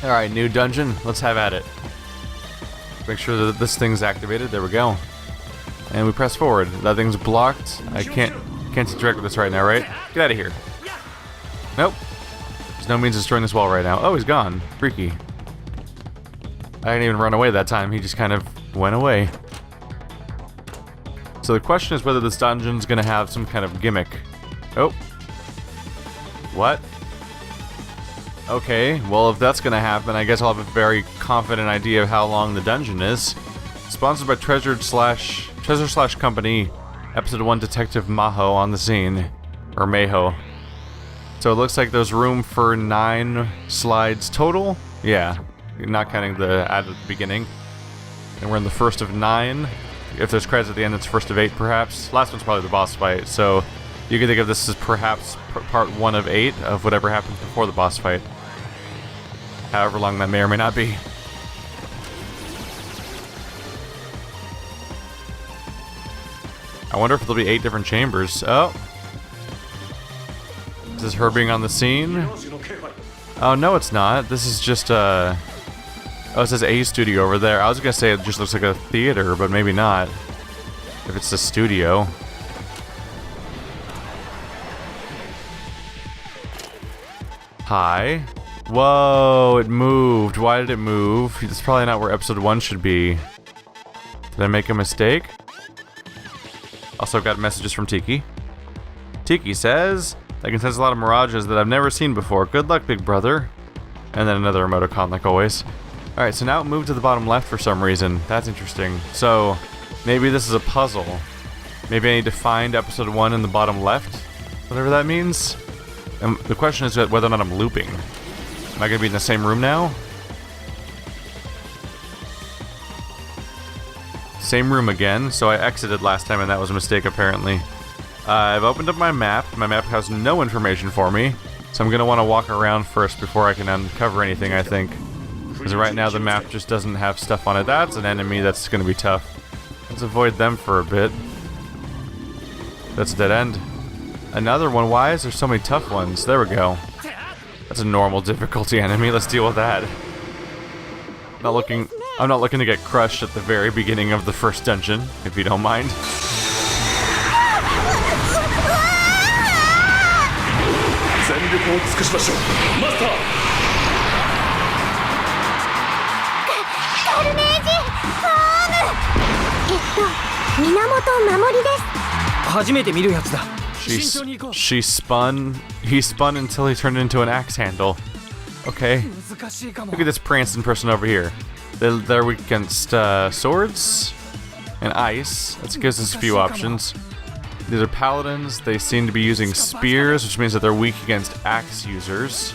Alright, new dungeon. Let's have at it. Make sure that this thing's activated. There we go. And we press forward. That thing's blocked. I can't interact with this right now, right? Get out of here. Nope. There's no means of destroying this wall right now. Oh, he's gone. Freaky. I didn't even run away that time. He just kind of went away. So the question is whether this dungeon's gonna have some kind of gimmick. Oh. What? Okay, well if that's gonna happen, I guess I'll have a very confident idea of how long the dungeon is. Sponsored by Treasure / Company, Episode 1 Detective Maho on the scene. Or Mayho. So it looks like there's room for 9 slides total? Yeah, not counting the ad at the beginning. And we're in the first of 9. If there's credits at the end, it's first of 8 perhaps. Last one's probably the boss fight, so you can think of this as perhaps part 1 of 8 of whatever happens before the boss fight. However long that may or may not be. I wonder if there'll be 8 different chambers. Oh. Is this her being on the scene? Oh, no it's not. This is just oh, it says A studio over there. I was gonna say it just looks like a theater, but maybe not. If it's a studio. Hi. Whoa, it moved. Why did it move? It's probably not where episode 1 should be. Did I make a mistake? Also, I've got messages from Tiki. Tiki says, I can sense a lot of mirages that I've never seen before. Good luck, big brother. And then another emoticon, like always. Alright, so now it moved to the bottom left for some reason. That's interesting. So, maybe this is a puzzle. Maybe I need to find episode 1 in the bottom left? Whatever that means. And the question is whether or not I'm looping. Am I going to be in the same room now? Same room again, so I exited last time and that was a mistake apparently. I've opened up my map. My map has no information for me, so I'm going to want to walk around first before I can uncover anything, I think. Because right now the map just doesn't have stuff on it. That's an enemy that's going to be tough. Let's avoid them for a bit. That's a dead end. Another one. Why is there so many tough ones? There we go. That's a normal difficulty enemy. Let's deal with that. I'm not looking to get crushed at the very beginning of the first dungeon, if you don't mind. He spun until he turned into an axe handle. Okay. Look at this prancing person over here. They're weak against swords and ice. That gives us a few options. These are paladins. They seem to be using spears, which means that they're weak against axe users.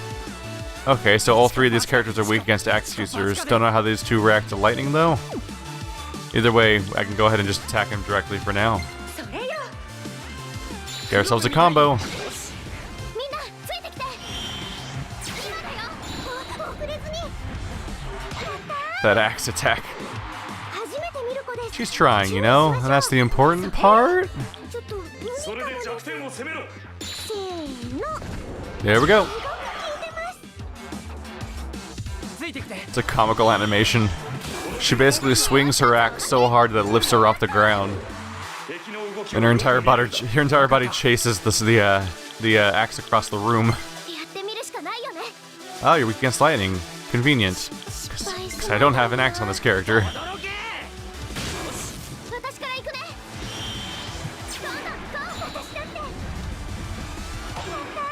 Okay, so all 3 of these characters are weak against axe users. Don't know how these 2 react to lightning, though. Either way, I can go ahead and just attack him directly for now. Get ourselves a combo. That axe attack. She's trying, you know, and that's the important part. There we go. It's a comical animation. She basically swings her axe so hard that it lifts her off the ground, and her entire body chases the axe across the room. Oh, you're weak against lightning. Convenient. Because I don't have an axe on this character.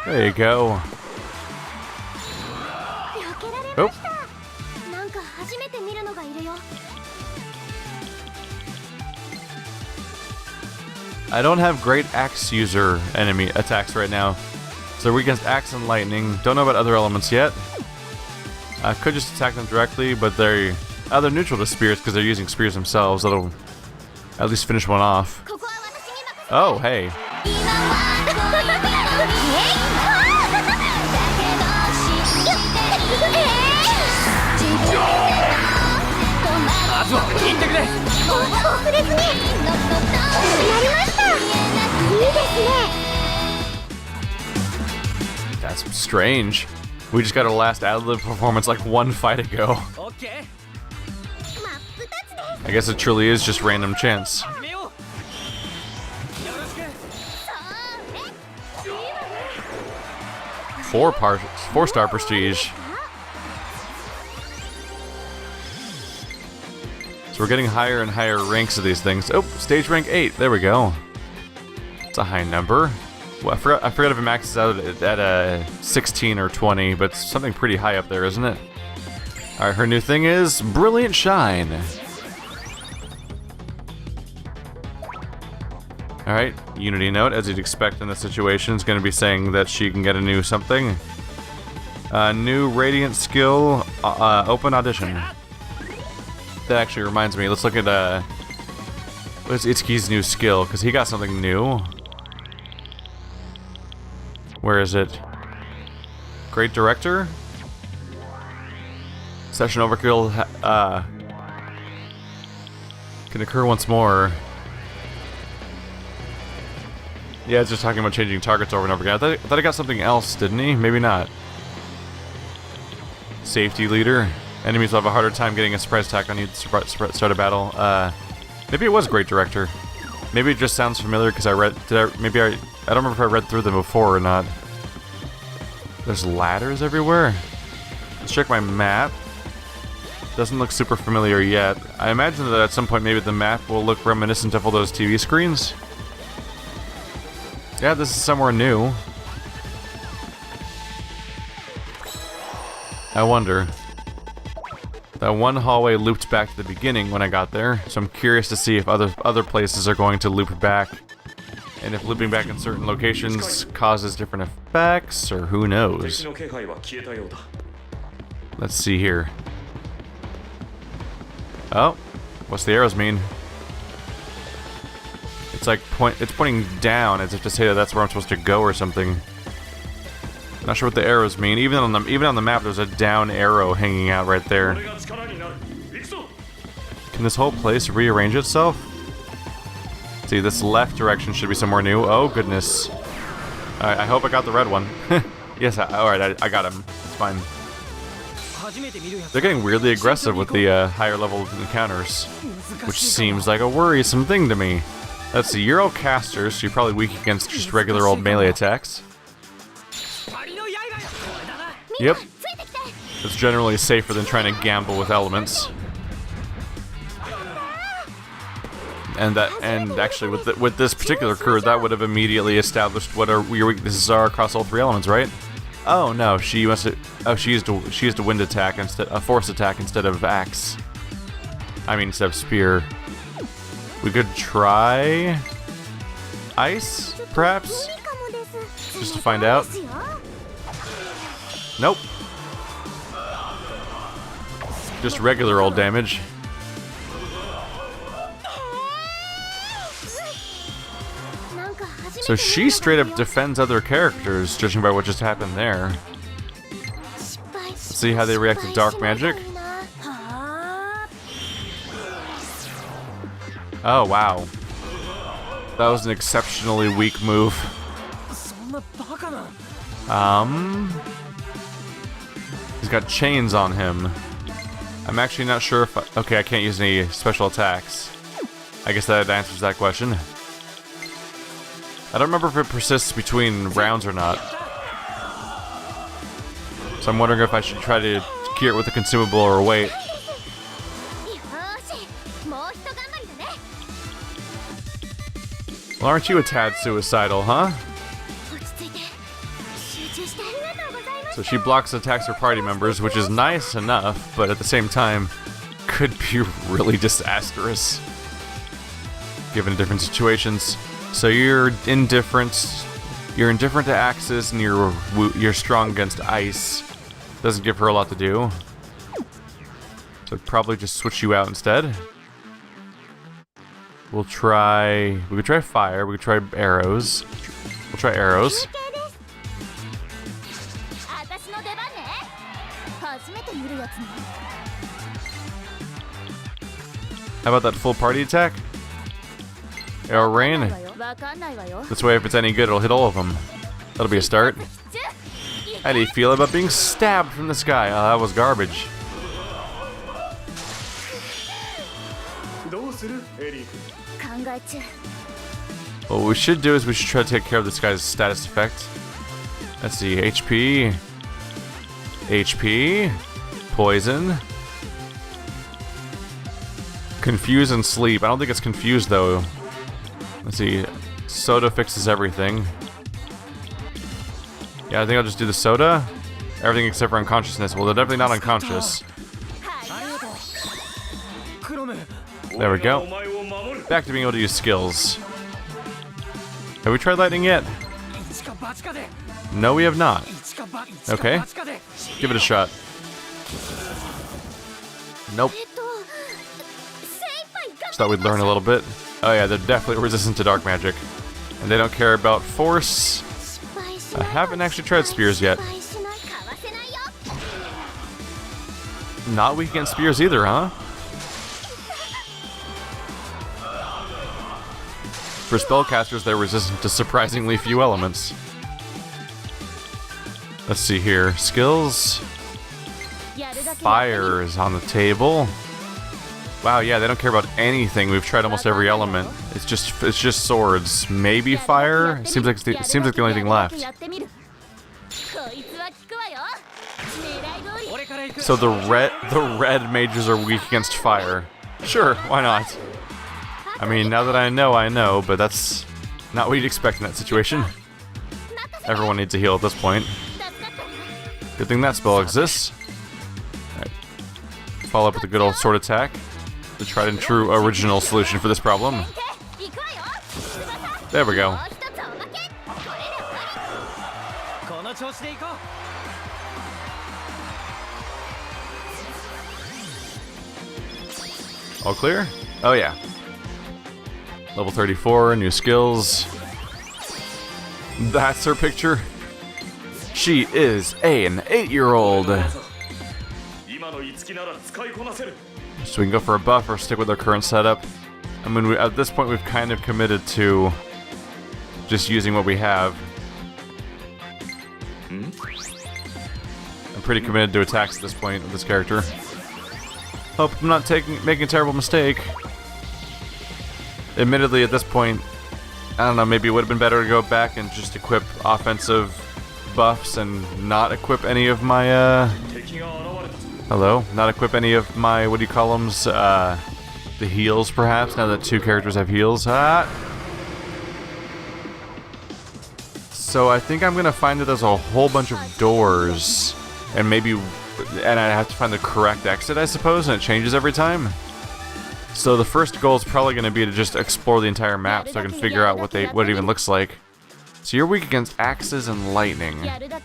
There you go. Oh. I don't have great axe user enemy attacks right now. So they're weak against axe and lightning. Don't know about other elements yet. I could just attack them directly, but they're neutral to spears because they're using spears themselves. That'll at least finish one off. Oh, hey. That's strange. We just got our last ad-lib performance like one fight ago. I guess it truly is just random chance. 4-star prestige. So we're getting higher and higher ranks of these things. Oh, stage rank 8. There we go. It's a high number. Well, I forgot if it maxes out at a 16 or 20, but it's something pretty high up there, isn't it? Alright, her new thing is Brilliant Shine. Alright, Unity note, as you'd expect in this situation, is going to be saying that she can get a new something. New Radiant skill, open audition. That actually reminds me, let's look at what's Itsuki's new skill, because he got something new. Where is it? Great Director? Session overkill can occur once more. Yeah, it's just talking about changing targets over and over again. I thought he got something else, didn't he? Maybe not. Safety leader. Enemies will have a harder time getting a surprise attack on you to start a battle. Maybe it was Great Director. Maybe it just sounds familiar because I don't remember if I read through them before or not. There's ladders everywhere. Let's check my map. Doesn't look super familiar yet. I imagine that at some point maybe the map will look reminiscent of all those TV screens. Yeah, this is somewhere new. I wonder. That one hallway looped back to the beginning when I got there, so I'm curious to see if other places are going to loop back. And if looping back in certain locations causes different effects, or who knows. Let's see here. Oh, what's the arrows mean? It's like it's pointing down as if to say that that's where I'm supposed to go or something. Not sure what the arrows mean. Even on the map, there's a down arrow hanging out right there. Can this whole place rearrange itself? See, this left direction should be somewhere new. Oh goodness! Alright, I hope I got the red one. Yes, alright, I got him. It's fine. They're getting weirdly aggressive with the higher level encounters, which seems like a worrisome thing to me. Let's see, you're all casters, so you're probably weak against just regular old melee attacks. Yep. It's generally safer than trying to gamble with elements. And actually with this particular crew, that would have immediately established what your weaknesses are across all 3 elements, right? Oh no, she used a wind attack instead, a force attack instead of axe. I mean, instead of spear. We could try ice, perhaps, just to find out. Nope. Just regular old damage. So she straight up defends other characters, judging by what just happened there. Let's see how they react to dark magic. Oh, wow. That was an exceptionally weak move. He's got chains on him. I'm actually not sure if okay, I can't use any special attacks. I guess that answers that question. I don't remember if it persists between rounds or not. So I'm wondering if I should try to cure it with a consumable or wait. Well, aren't you a tad suicidal, huh? So she blocks attacks her party members, which is nice enough, but at the same time, could be really disastrous, given different situations. So you're indifferent to axes, and you're strong against ice. Doesn't give her a lot to do. So I'd probably just switch you out instead. We could try fire, we could try arrows. We'll try arrows. How about that full party attack? Arrow rain. This way, if it's any good, it'll hit all of them. That'll be a start. How do you feel about being stabbed from the sky? Oh, that was garbage. What we should do is we should try to take care of this guy's status effect. Let's see, HP, poison, confuse and sleep. I don't think it's confused though. Let's see, soda fixes everything. Yeah, I think I'll just do the soda. Everything except for unconsciousness. Well, they're definitely not unconscious. There we go. Back to being able to use skills. Have we tried lightning yet? No, we have not. Okay. Give it a shot. Nope. Just thought we'd learn a little bit. Oh yeah, they're definitely resistant to dark magic. And they don't care about force. I haven't actually tried spears yet. Not weak against spears either, huh? For spellcasters, they're resistant to surprisingly few elements. Let's see here. Skills. Fire is on the table. Wow, yeah, they don't care about anything. We've tried almost every element. It's just swords. Maybe fire? Seems like the only thing left. So the red mages are weak against fire. Sure, why not? I mean, now that I know, but that's not what you'd expect in that situation. Everyone needs a heal at this point. Good thing that spell exists. Alright. Follow up with a good old sword attack. The tried and true original solution for this problem. There we go. All clear? Oh yeah. Level 34, new skills. That's her picture. She is an 8-year-old. So we can go for a buff or stick with our current setup. I mean, at this point we've kind of committed to just using what we have. I'm pretty committed to attacks at this point with this character. Hope I'm not making a terrible mistake. Admittedly, at this point, I don't know, maybe it would have been better to go back and just equip offensive buffs and not equip any of my, not equip any of my, what do you call them, the heals, perhaps, now that two characters have heals. So I think I'm gonna find that there's a whole bunch of doors, and I have to find the correct exit, I suppose, and it changes every time. So the first goal is probably going to be to just explore the entire map so I can figure out what it even looks like. So you're weak against axes and lightning.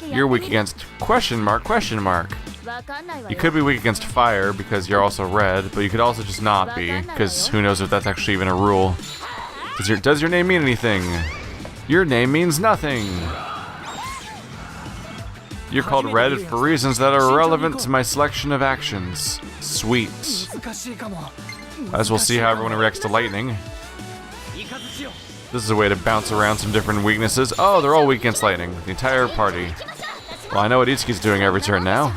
You're weak against question mark. You could be weak against fire because you're also red, but you could also just not be, because who knows if that's actually even a rule. Does your name mean anything? Your name means nothing. You're called red for reasons that are irrelevant to my selection of actions. Sweet. As we'll see how everyone reacts to lightning. This is a way to bounce around some different weaknesses. Oh, they're all weak against lightning. The entire party. Well, I know what Itsuki's doing every turn now.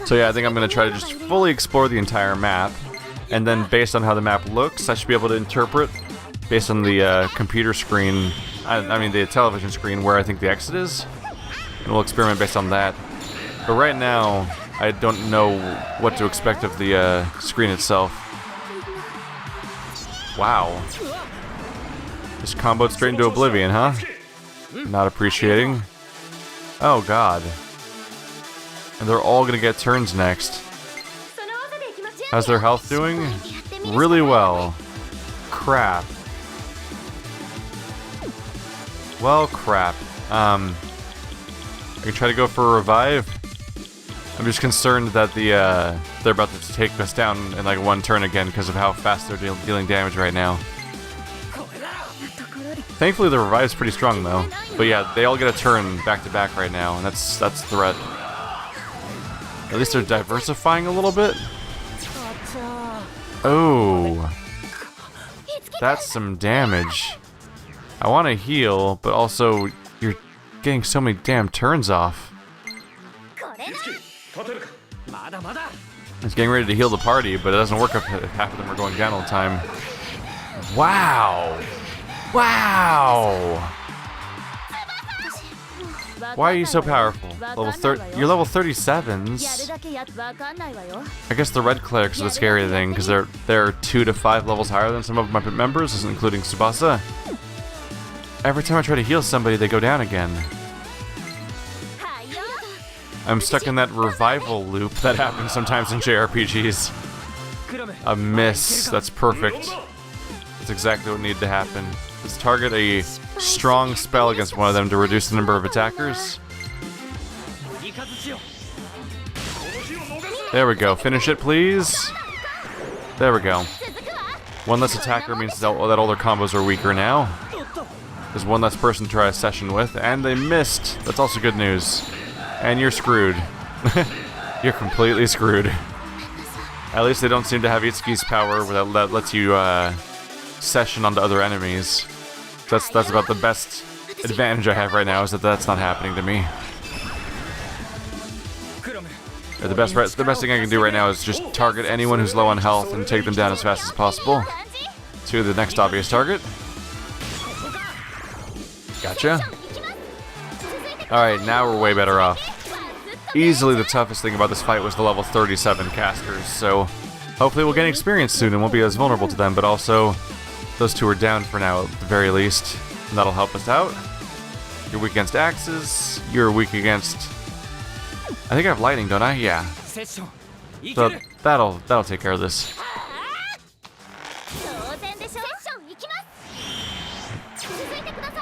So yeah, I think I'm going to try to just fully explore the entire map. And then based on how the map looks, I should be able to interpret, based on the computer screen, I mean the television screen, where I think the exit is. And we'll experiment based on that. But right now, I don't know what to expect of the screen itself. Wow. Just comboed straight into oblivion, huh? Not appreciating. Oh god. And they're all gonna get turns next. How's their health doing? Really well. Crap. Well, crap. I can try to go for a revive. I'm just concerned that they're about to take us down in like one turn again because of how fast they're dealing damage right now. Thankfully, the revive's pretty strong though. But yeah, they all get a turn back to back right now, and that's the threat. At least they're diversifying a little bit. Oh, that's some damage. I want to heal, but also you're getting so many damn turns off. It's getting ready to heal the party, but it doesn't work if half of them are going down all the time. Wow! Wow! Why are you so powerful? You're level 37s. I guess the red clerics are the scary thing, because they're 2 to 5 levels higher than some of my members, including Tsubasa. Every time I try to heal somebody, they go down again. I'm stuck in that revival loop that happens sometimes in JRPGs. A miss. That's perfect. That's exactly what needed to happen. Let's target a strong spell against one of them to reduce the number of attackers. There we go. Finish it, please. There we go. One less attacker means that all their combos are weaker now. There's one less person to try a session with, and they missed. That's also good news. And you're screwed. You're completely screwed. At least they don't seem to have Itsuki's power that lets you session onto other enemies. That's about the best advantage I have right now, is that that's not happening to me. Yeah, the best thing I can do right now is just target anyone who's low on health and take them down as fast as possible to the next obvious target. Gotcha. Alright, now we're way better off. Easily the toughest thing about this fight was the level 37 casters, so hopefully we'll gain experience soon and won't be as vulnerable to them, but also those two are down for now at the very least, and that'll help us out. You're weak against axes, you're weak against... I think I have lightning, don't I? Yeah. So that'll take care of this.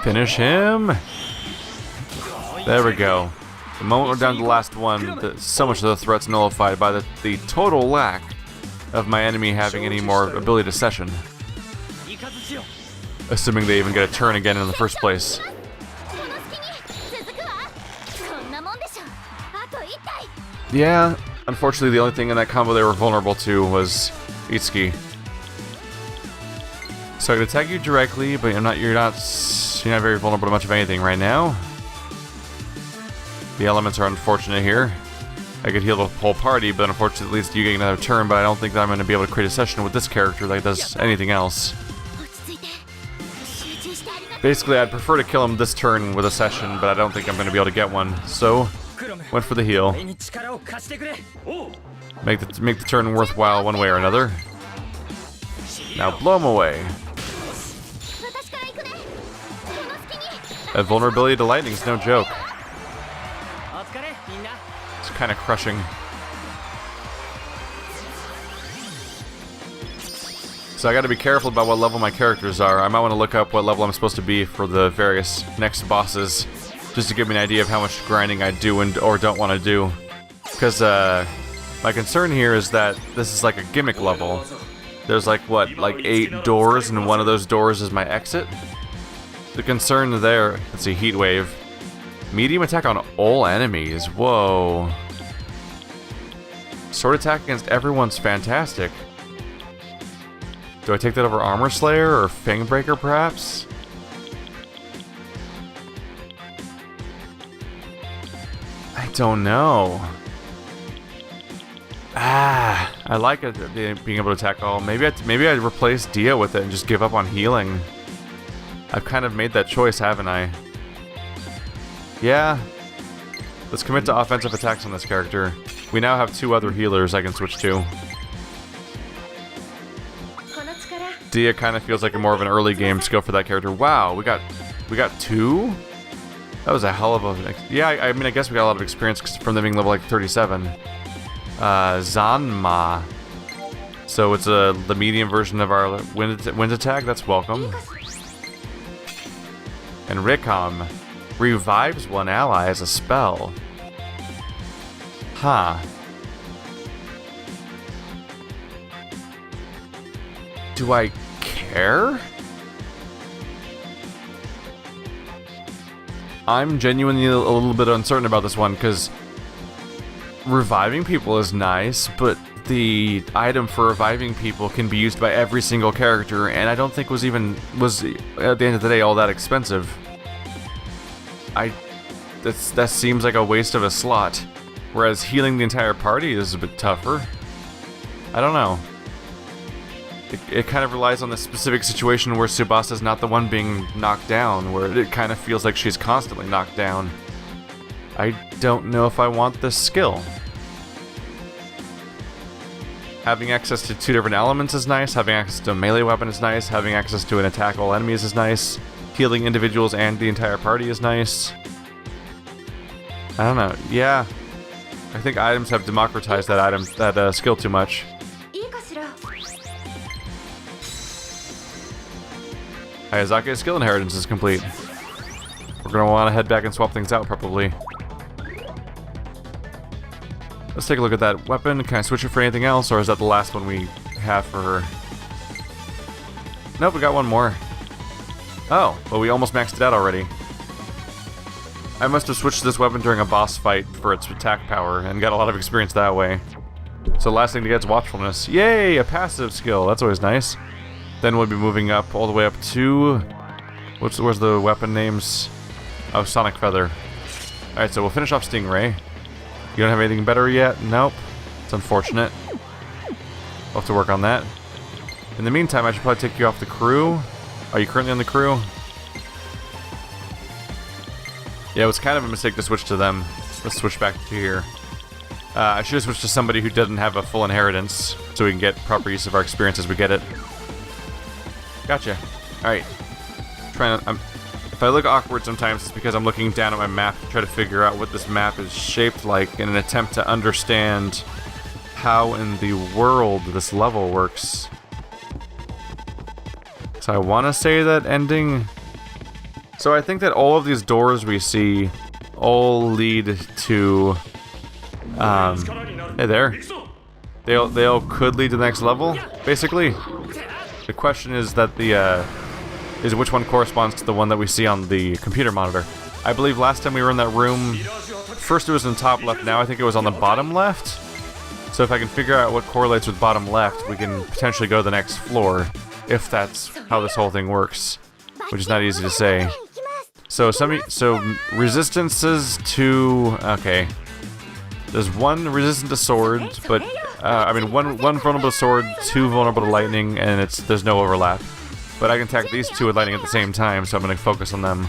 Finish him! There we go. The moment we're down to the last one, so much of the threat's nullified by the total lack of my enemy having any more ability to session. Assuming they even get a turn again in the first place. Yeah, unfortunately the only thing in that combo they were vulnerable to was Itsuki. So I could attack you directly, but you're not very vulnerable to much of anything right now. The elements are unfortunate here. I could heal the whole party, but unfortunately, at least you get another turn, but I don't think that I'm going to be able to create a session with this character like does anything else. Basically, I'd prefer to kill him this turn with a session, but I don't think I'm going to be able to get one, so went for the heal. Make the turn worthwhile one way or another. Now blow him away. That vulnerability to lightning is no joke. It's kind of crushing. So I gotta be careful about what level my characters are. I might want to look up what level I'm supposed to be for the various next bosses, just to give me an idea of how much grinding I do or don't want to do. Because my concern here is that this is like a gimmick level. There's like 8 doors, and one of those doors is my exit. The concern there, let's see, Heat Wave. Medium attack on all enemies, whoa. Sword attack against everyone's fantastic. Do I take that over Armor Slayer or Fangbreaker perhaps? I don't know. I like it being able to attack all. Maybe I'd replace Dia with it and just give up on healing. I've kind of made that choice, haven't I? Yeah. Let's commit to offensive attacks on this character. We now have 2 other healers I can switch to. Dia kind of feels like more of an early game skill for that character. Wow, we got 2? That was a hell of a... Yeah, I mean, I guess we got a lot of experience from them being level like 37. Zanma. So it's the medium version of our wind attack. That's welcome. And Rikam revives one ally as a spell. Huh. Do I care? I'm genuinely a little bit uncertain about this one, because reviving people is nice, but the item for reviving people can be used by every single character, and I don't think was at the end of the day all that expensive. That seems like a waste of a slot, whereas healing the entire party is a bit tougher. I don't know. It kind of relies on the specific situation where Tsubasa's not the one being knocked down, where it kind of feels like she's constantly knocked down. I don't know if I want this skill. Having access to 2 different elements is nice, having access to a melee weapon is nice, having access to an attack all enemies is nice, healing individuals and the entire party is nice. I don't know, yeah. I think items have democratized that skill too much. Hayazake's skill inheritance is complete. We're gonna want to head back and swap things out, probably. Let's take a look at that weapon. Can I switch it for anything else, or is that the last one we have for her? Nope, we got one more. Oh, well, we almost maxed it out already. I must have switched this weapon during a boss fight for its attack power, and got a lot of experience that way. So the last thing to get is Watchfulness. Yay, a passive skill. That's always nice. Then we'll be moving up all the way up to... Where's the weapon names? Oh, Sonic Feather. Alright, so we'll finish off Stingray. You don't have anything better yet? Nope. It's unfortunate. We'll have to work on that. In the meantime, I should probably take you off the crew. Are you currently on the crew? Yeah, it was kind of a mistake to switch to them. Let's switch back to here. I should have switched to somebody who doesn't have a full inheritance, so we can get proper use of our experience as we get it. Gotcha. Alright. If I look awkward sometimes, it's because I'm looking down at my map to try to figure out what this map is shaped like in an attempt to understand how in the world this level works. So I want to say that ending... So I think that all of these doors we see all lead to... hey there. They all could lead to the next level, basically. The question is that is which one corresponds to the one that we see on the computer monitor. I believe last time we were in that room, first it was in the top left, now I think it was on the bottom left. So if I can figure out what correlates with bottom left, we can potentially go to the next floor, if that's how this whole thing works, which is not easy to say. So resistances to... okay. There's one resistant to swords, but I mean one vulnerable to sword, 2 vulnerable to lightning, and there's no overlap. But I can attack these 2 with lightning at the same time, so I'm going to focus on them.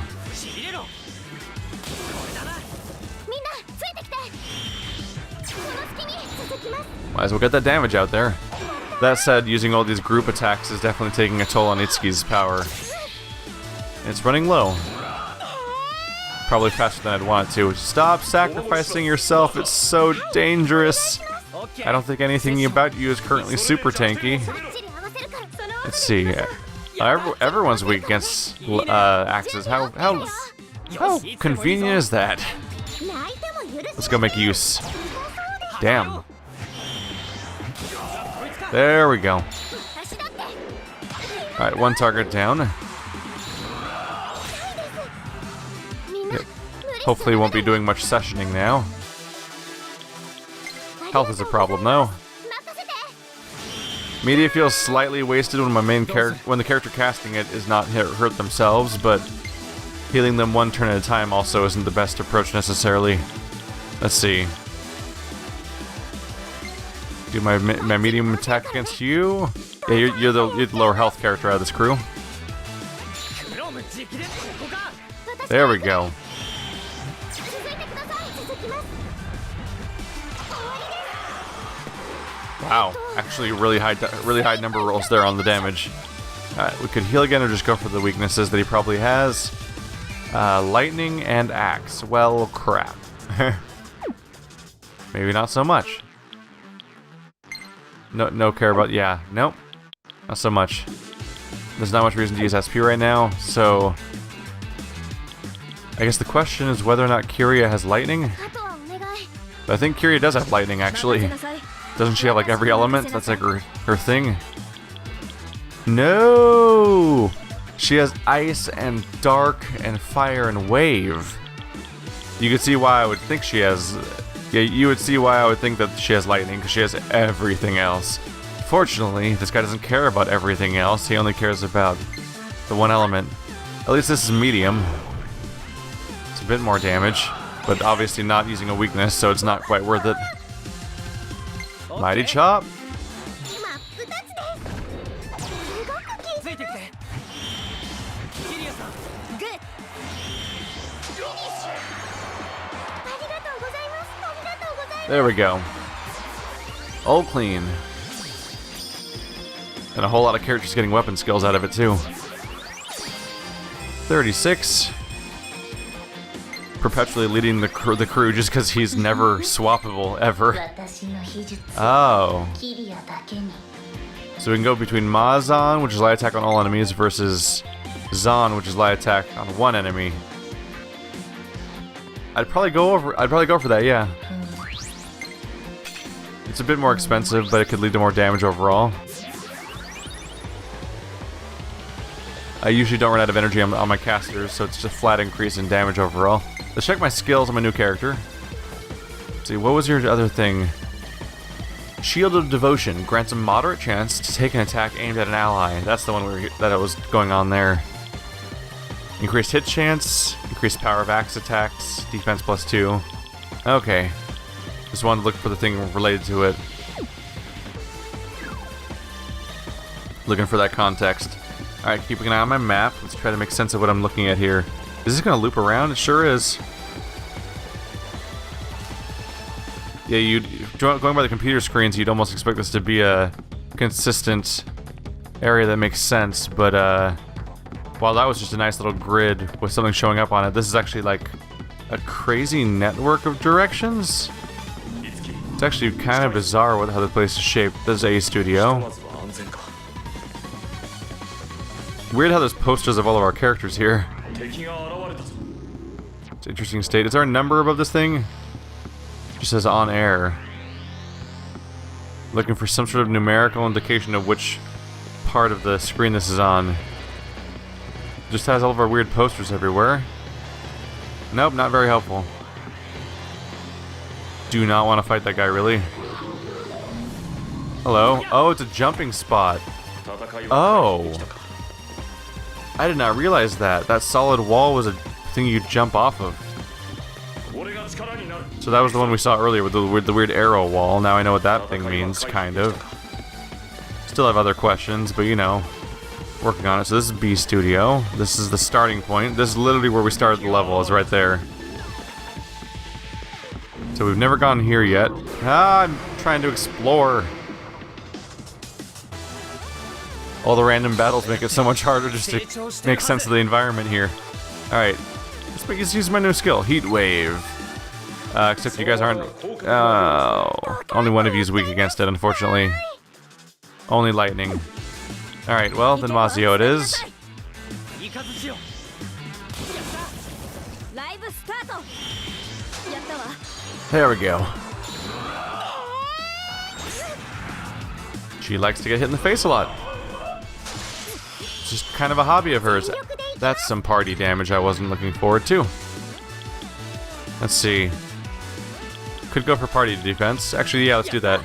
Might as well get that damage out there. That said, using all these group attacks is definitely taking a toll on Itsuki's power. It's running low. Probably faster than I'd want it to. Stop sacrificing yourself, it's so dangerous. I don't think anything about you is currently super tanky. Let's see. Everyone's weak against axes. How convenient is that? Let's go make use. Damn. There we go. Alright, one target down. Hopefully won't be doing much sessioning now. Health is a problem though. Media feels slightly wasted when the character casting it is not hurt themselves, but healing them one turn at a time also isn't the best approach necessarily. Let's see. Do my medium attack against you. Yeah, you're the lower health character out of this crew. There we go. Wow, actually really high number rolls there on the damage. We could heal again or just go for the weaknesses that he probably has. Lightning and axe. Well, crap. Maybe not so much. No care about... yeah, nope. Not so much. There's not much reason to use SP right now, so... I guess the question is whether or not Kiria has lightning? But I think Kiria does have lightning, actually. Doesn't she have, like, every element? That's, like, her thing. No! She has ice and dark and fire and wave. You can see why I would think she has Yeah, you would see why I would think that she has lightning, because she has everything else. Fortunately, this guy doesn't care about everything else. He only cares about the one element. At least this is medium. It's a bit more damage, but obviously not using a weakness, so it's not quite worth it. Mighty Chop! There we go. All clean. And a whole lot of characters getting weapon skills out of it too. 36. Perpetually leading the crew just because he's never swappable, ever. Oh. So we can go between Mazan, which is light attack on all enemies, versus Zan, which is light attack on one enemy. I'd probably go for that, yeah. It's a bit more expensive, but it could lead to more damage overall. I usually don't run out of energy on my casters, so it's just a flat increase in damage overall. Let's check my skills on my new character. Let's see, what was your other thing? Shield of Devotion grants a moderate chance to take an attack aimed at an ally. That's the one that was going on there. Increased hit chance, increased power of axe attacks, defense +2. Okay. Just wanted to look for the thing related to it. Looking for that context. Alright, keeping an eye on my map. Let's try to make sense of what I'm looking at here. Is this going to loop around? It sure is. Yeah, going by the computer screens, you'd almost expect this to be a consistent area that makes sense, but while that was just a nice little grid with something showing up on it, this is actually like a crazy network of directions. It's actually kind of bizarre how the place is shaped. This is A Studio. Weird how there's posters of all of our characters here. It's an interesting state. Is there a number above this thing? It just says on air. Looking for some sort of numerical indication of which part of the screen this is on. Just has all of our weird posters everywhere. Nope, not very helpful. Do not want to fight that guy, really. Hello? Oh, it's a jumping spot. Oh. I did not realize that. That solid wall was a thing you jump off of. So that was the one we saw earlier with the weird arrow wall. Now I know what that thing means, kind of. Still have other questions, but you know, working on it. So this is B Studio. This is the starting point. This is literally where we started the level, is right there. So we've never gone here yet. I'm trying to explore. All the random battles make it so much harder just to make sense of the environment here. Alright, let's use my new skill, Heat Wave. Except you guys aren't... Oh, only one of you is weak against it, unfortunately. Only lightning. Alright, well, then Mazio it is. There we go. She likes to get hit in the face a lot. It's just kind of a hobby of hers. That's some party damage I wasn't looking forward to. Let's see. Could go for party defense. Actually, yeah, let's do that.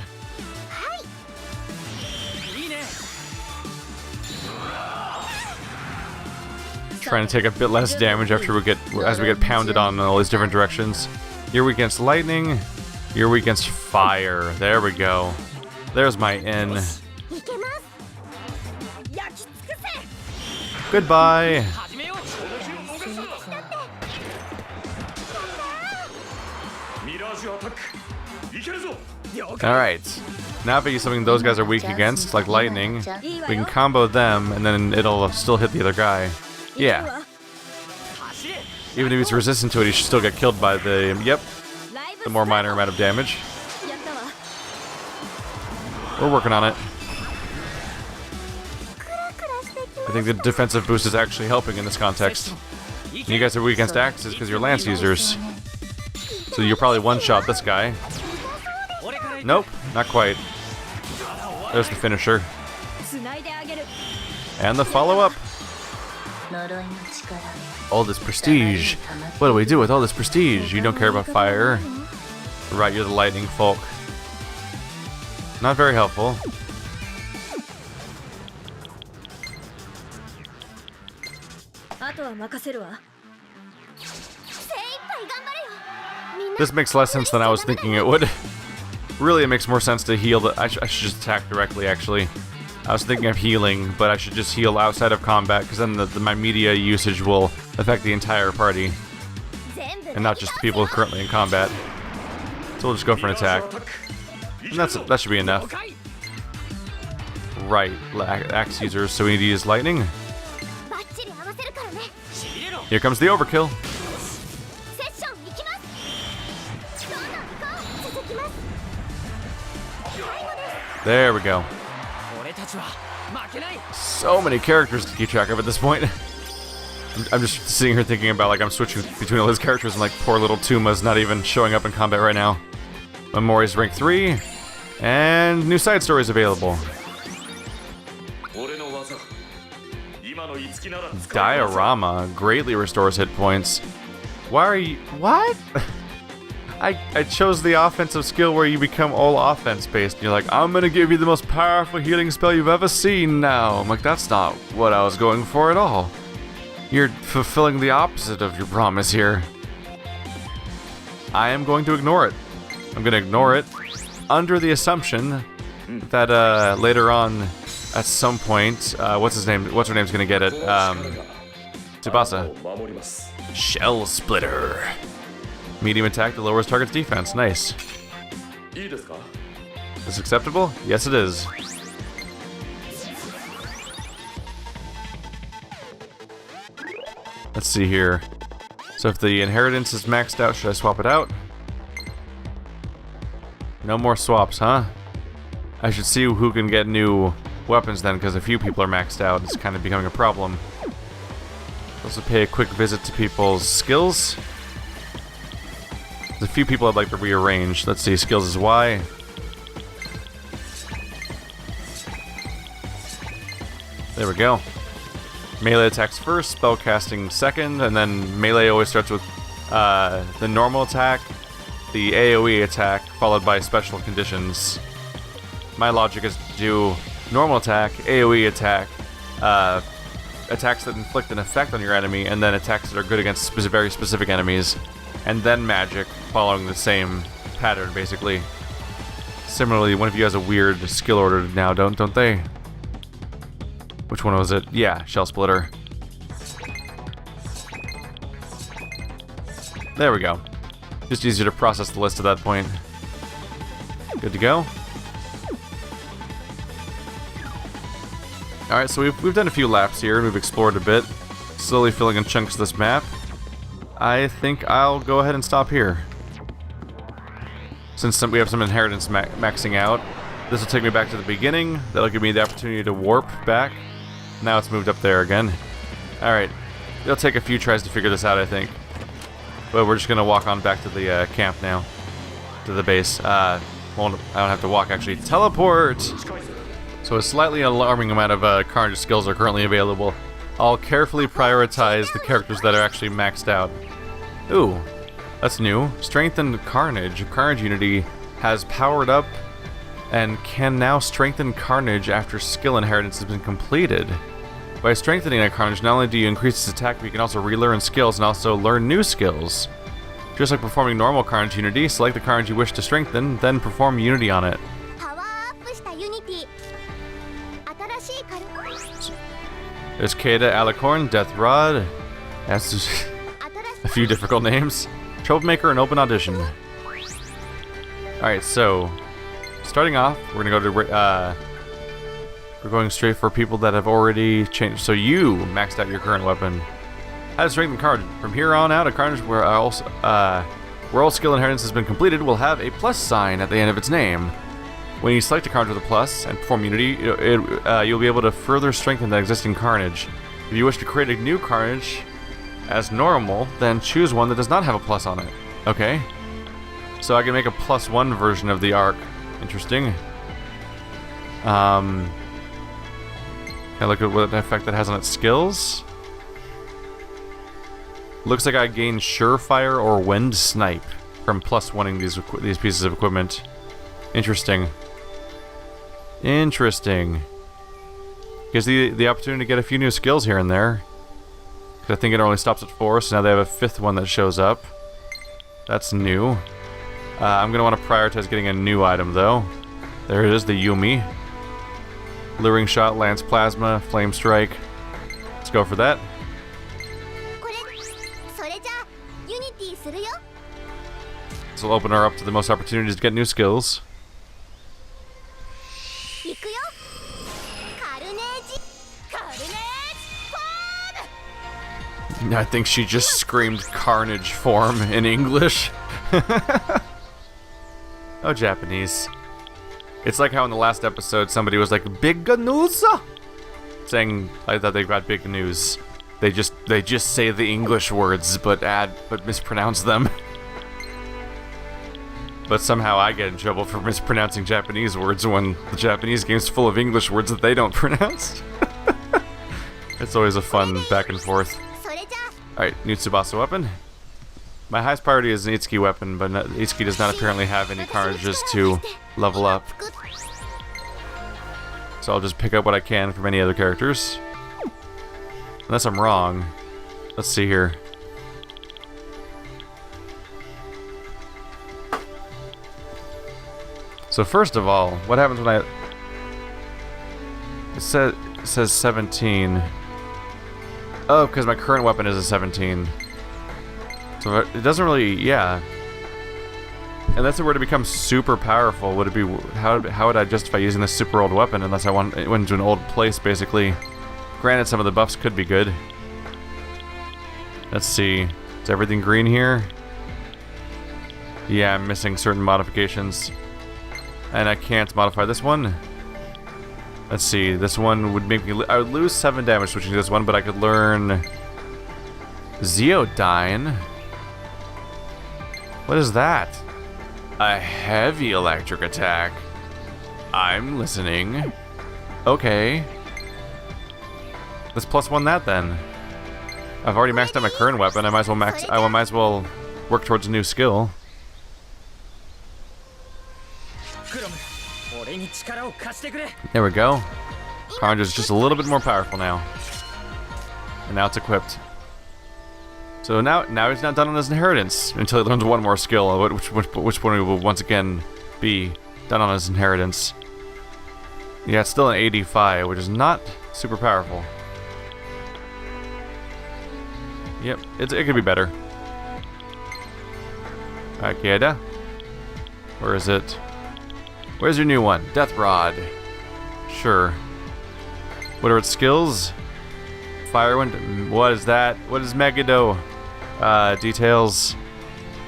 Trying to take a bit less damage as we get pounded on in all these different directions. You're weak against lightning. You're weak against fire. There we go. There's my in. Goodbye. Alright. Now if I use something those guys are weak against, like lightning, we can combo them and then it'll still hit the other guy. Yeah. Even if he's resistant to it, he should still get killed by the... Yep. The more minor amount of damage. We're working on it. I think the defensive boost is actually helping in this context. And you guys are weak against axes because you're lance users. So you'll probably one-shot this guy. Nope, not quite. There's the finisher. And the follow-up. All this prestige. What do we do with all this prestige? You don't care about fire. Right, you're the lightning folk. Not very helpful. This makes less sense than I was thinking it would. Really, it makes more sense to heal. I should just attack directly, actually. I was thinking of healing, but I should just heal outside of combat, because then my media usage will affect the entire party. And not just the people currently in combat. So we'll just go for an attack. And that should be enough. Right, axe users, so we need to use lightning. Here comes the overkill. There we go. So many characters to keep track of at this point. I'm just sitting here thinking about, like, I'm switching between all those characters and, like, poor little Tuma's not even showing up in combat right now. Memori's rank 3, and new side stories available. Diorama greatly restores hit points. Why are you... What? I chose the offensive skill where you become all offense based. You're like, I'm gonna give you the most powerful healing spell you've ever seen now. I'm like, that's not what I was going for at all. You're fulfilling the opposite of your promise here. I am going to ignore it. I'm gonna ignore it under the assumption that later on, at some point, what's her name's gonna get it? Tsubasa. Shell Splitter. Medium attack that lowers target's defense. Nice. Is this acceptable? Yes, it is. Let's see here. So if the inheritance is maxed out, should I swap it out? No more swaps, huh? I should see who can get new weapons then, because a few people are maxed out. It's kind of becoming a problem. Also pay a quick visit to people's skills. There's a few people I'd like to rearrange. Let's see, skills is Y. There we go. Melee attacks first, spellcasting second, and then melee always starts with the normal attack, the AoE attack, followed by special conditions. My logic is to do normal attack, AoE attack, attacks that inflict an effect on your enemy, and then attacks that are good against very specific enemies. And then magic, following the same pattern, basically. Similarly, one of you has a weird skill order now, don't they? Which one was it? Yeah, Shell Splitter. There we go. Just easier to process the list at that point. Good to go. Alright, so we've done a few laps here, and we've explored a bit. Slowly filling in chunks of this map. I think I'll go ahead and stop here. Since we have some inheritance maxing out, this will take me back to the beginning. That'll give me the opportunity to warp back. Now it's moved up there again. Alright, it'll take a few tries to figure this out, I think. But we're just going to walk on back to the camp now. To the base. I don't have to walk, actually. Teleport! So a slightly alarming amount of Carnage skills are currently available. I'll carefully prioritize the characters that are actually maxed out. Ooh, that's new. Strengthened Carnage. Carnage Unity has powered up and can now strengthen Carnage after skill inheritance has been completed. By strengthening a Carnage, not only do you increase its attack, but you can also relearn skills and also learn new skills. Just like performing normal Carnage Unity, select the Carnage you wish to strengthen, then perform Unity on it. There's Keda, Alicorn, Death Rod. That's a few difficult names. Troublemaker and Open Audition. Alright, so starting off, we're gonna go to we're going straight for people that have already changed. So you maxed out your current weapon. How to strengthen Carnage. From here on out, a Carnage where all skill inheritance has been completed will have a plus sign at the end of its name. When you select a Carnage with a plus and perform Unity, you'll be able to further strengthen that existing Carnage. If you wish to create a new Carnage as normal, then choose one that does not have a plus on it. Okay. So I can make a +1 version of the arc. Interesting. Can I look at what effect that has on its skills? Looks like I gain Surefire or Wind Snipe. from plus wanting these pieces of equipment. Interesting. Interesting. Gives the opportunity to get a few new skills here and there. I think it only stops at 4, so now they have a 5th one that shows up. That's new. I'm going to want to prioritize getting a new item, though. There it is, the Yumi. Luring Shot, Lance Plasma, Flame Strike. Let's go for that. This will open her up to the most opportunities to get new skills. I think she just screamed Carnage form in English. Oh, Japanese. It's like how in the last episode somebody was like, big news? Saying I thought they got big news. They just say the English words but mispronounce them. But somehow I get in trouble for mispronouncing Japanese words when the Japanese game's full of English words that they don't pronounce. It's always a fun back and forth. Alright, new Tsubasa weapon. My highest priority is an Itsuki weapon, but Itsuki does not apparently have any carnages to level up. So I'll just pick up what I can from any other characters. Unless I'm wrong. Let's see here. So first of all, what happens when I... It says 17. Oh, because my current weapon is a 17. So it doesn't really, yeah. Unless it were to become super powerful, would it be, how would I justify using this super old weapon unless I went into an old place, basically? Granted, some of the buffs could be good. Let's see. Is everything green here? Yeah, I'm missing certain modifications. And I can't modify this one. Let's see, this one would make me... I would lose 7 damage switching to this one, but I could learn... Zeodyne? What is that? A heavy electric attack. I'm listening. Okay. Let's plus 1 that then. I've already maxed out my current weapon. I might as well work towards a new skill. There we go. Carnage is just a little bit more powerful now. And now it's equipped. So now he's not done on his inheritance until he learns one more skill, which one will once again be done on his inheritance. Yeah, it's still an 85, which is not super powerful. Yep, it could be better. Akeda. Where is it? Where's your new one? Death Rod. Sure. What are its skills? Firewind. What is that? What is Megado? Details.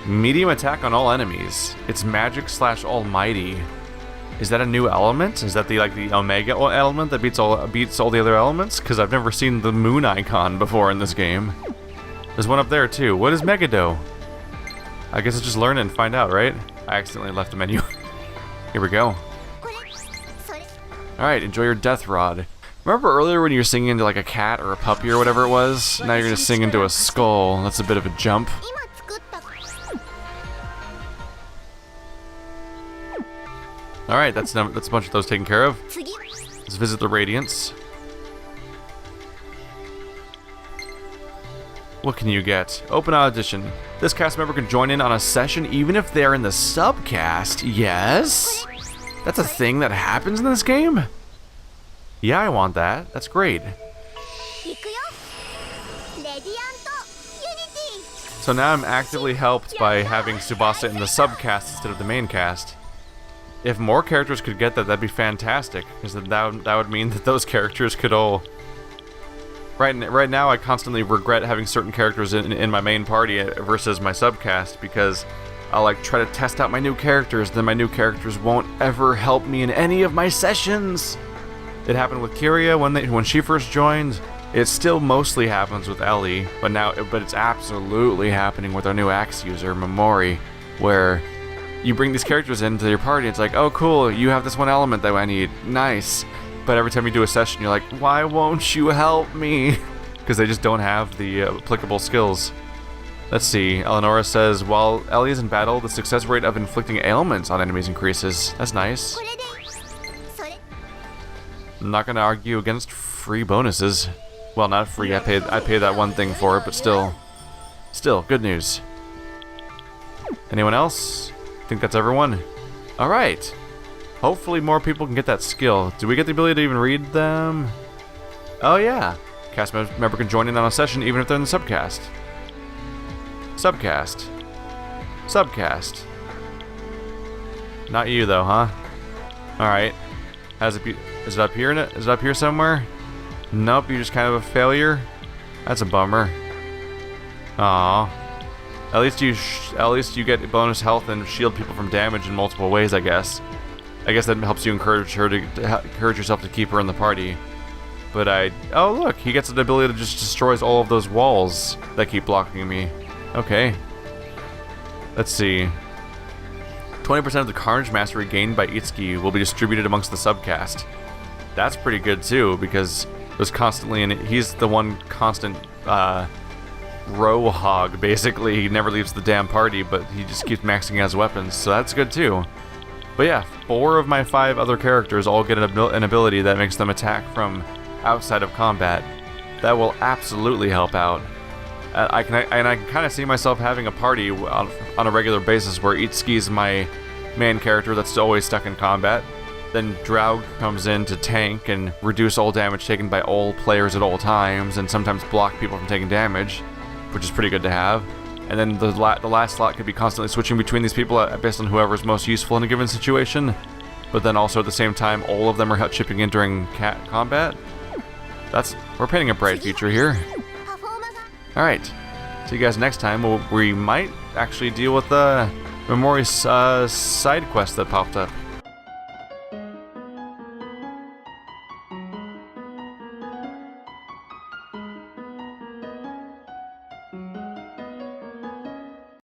Medium attack on all enemies. It's magic / almighty. Is that a new element? Is that the Omega element that beats all the other elements? Because I've never seen the moon icon before in this game. There's one up there too. What is Megado? I guess I'll just learn it and find out, right? I accidentally left the menu. Here we go. Alright, enjoy your Death Rod. Remember earlier when you were singing into like a cat or a puppy or whatever it was? Now you're gonna sing into a skull. That's a bit of a jump. Alright, that's a bunch of those taken care of. Let's visit the Radiance. What can you get? Open audition. This cast member can join in on a session even if they're in the subcast. Yes? That's a thing that happens in this game? Yeah, I want that. That's great. So now I'm actively helped by having Tsubasa in the subcast instead of the main cast. If more characters could get that, that'd be fantastic, because that would mean that those characters could all... Right now, I constantly regret having certain characters in my main party versus my subcast, because I'll like try to test out my new characters, then my new characters won't ever help me in any of my sessions. It happened with Kiria when she first joined. It still mostly happens with Ellie, but it's absolutely happening with our new axe user, Momori, where you bring these characters into your party, it's like, oh cool, you have this one element that I need, nice. But every time you do a session, you're like, why won't you help me? Because they just don't have the applicable skills. Let's see. Eleonora says, while Ellie is in battle, the success rate of inflicting ailments on enemies increases. That's nice. I'm not gonna argue against free bonuses. Well, not free. I paid that one thing for it, but still, good news. Anyone else? I think that's everyone. All right. Hopefully more people can get that skill. Do we get the ability to even read them? Oh yeah. Cast member can join in on a session even if they're in the subcast. Subcast. Not you though, huh? All right. Is it up here? Is it up here somewhere? Nope. You're just kind of a failure. That's a bummer. Aww. At least you get bonus health and shield people from damage in multiple ways. I guess that helps you encourage yourself to keep her in the party. But oh look, he gets the ability to just destroys all of those walls that keep blocking me. Okay. Let's see. 20% of the Carnage Mastery gained by Itsuki will be distributed amongst the subcast. That's pretty good too, because there's constantly, he's the one constant row hog, basically. He never leaves the damn party, but he just keeps maxing out his weapons, so that's good too. But yeah, 4 of my 5 other characters all get an ability that makes them attack from outside of combat. That will absolutely help out. I can kind of see myself having a party on a regular basis where Itsuki's my main character that's always stuck in combat. Then Draug comes in to tank and reduce all damage taken by all players at all times, and sometimes block people from taking damage, which is pretty good to have. And then the last slot could be constantly switching between these people based on whoever's most useful in a given situation. But then also at the same time, all of them are chipping in during combat. We're painting a bright future here. Alright, see you guys next time. We might actually deal with the Memori's side quest that popped up.